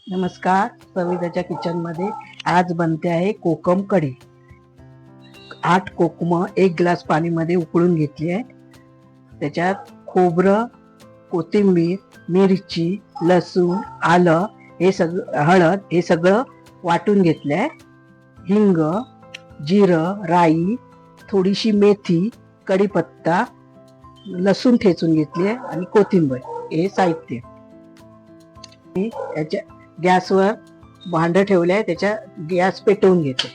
नमस्कार, सविताच्या किचनमध्ये आज बनते आहे कोकम कढी. 8 कोकम 1 ग्लास पाणीमध्ये उकळून घेतली आहे. त्याच्यात खोबरं, कोथिंबीर, मिरची, लसूण, आलं हे सगळं, हळद हे सगळं वाटून घेतलं आहे. हिंग, जिरं, राई, थोडीशी मेथी, कढीपत्ता, लसूण ठेचून घेतली आहे आणि कोथिंबीर हे साहित्य. याच्या गॅसवर भांड ठेवले आहे, त्याच्या गॅस पेटवून घेते.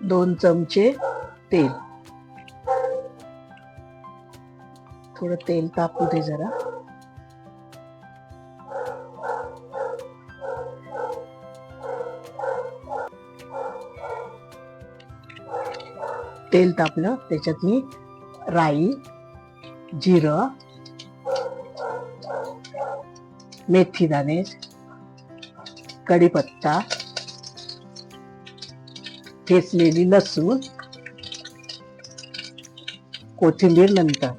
दोन चमचे तेल, थोडं तेल तापू दे जरा. तेल तापलं, त्याच्यात मी राई, जिरं, मेथी दाणे, कढीपत्ता, ठेचलेली लसूण, कोथिंबीर नंतर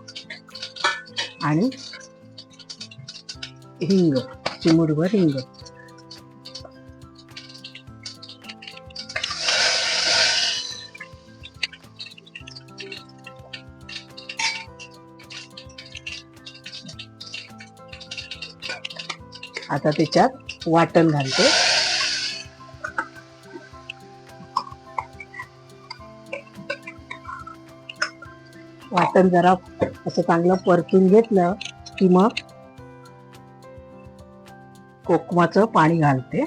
आणि हिंग, चिमूटभर हिंग. आता त्याच्यात वाटण घालते. वाटण जरा असं चांगलं परतून घेतलं की मग कोकमाचं पाणी घालते.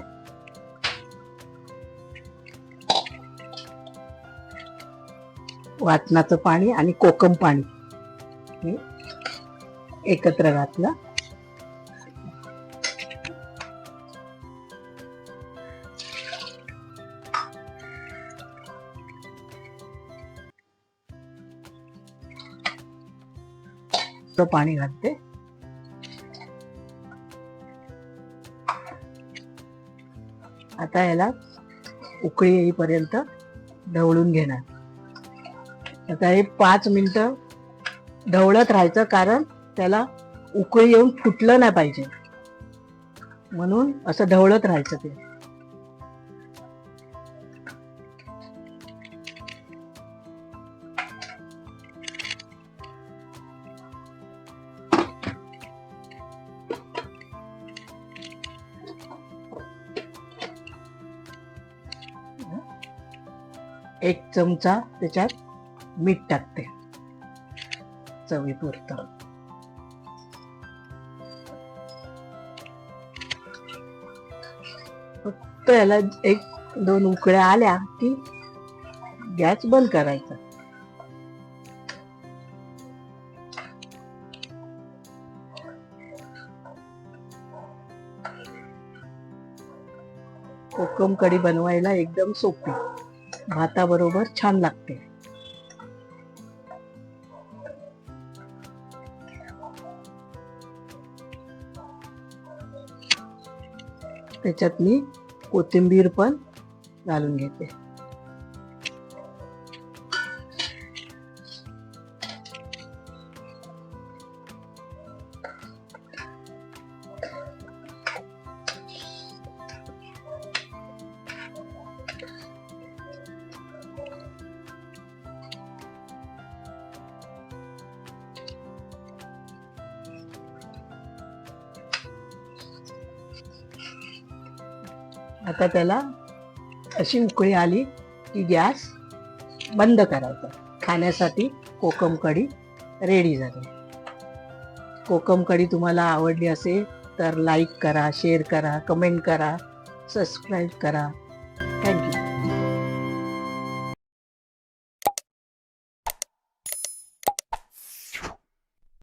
वाटणाचं पाणी आणि कोकम पाणी हे एकत्र घातलं. पाणी घालते. आता याला उकळी येईपर्यंत ढवळून घेणार. आता हे 5 मिनिटं ढवळत राहायचं, कारण त्याला उकळी येऊन फुटलं नाही पाहिजे, म्हणून असं ढवळत राहायचं. ते एक चमचा त्याच्यात मीठ टाकते चवीपुरतं. फक्त याला 1-2 उकळ्या आल्या की गॅस बंद करायचा. कोकम कढी बनवायला एकदम सोपी, भाताबरोबर छान लागते. त्याच्यात मी कोथिंबीर पण घालून घेते. आता त्याला अशी उकळी आली की गॅस बंद करायचा. खाण्यासाठी कोकम कढी रेडी झाली. कोकम कढी तुम्हाला आवडली असेल तर लाईक करा, शेअर करा, कमेंट करा, सबस्क्राईब करा.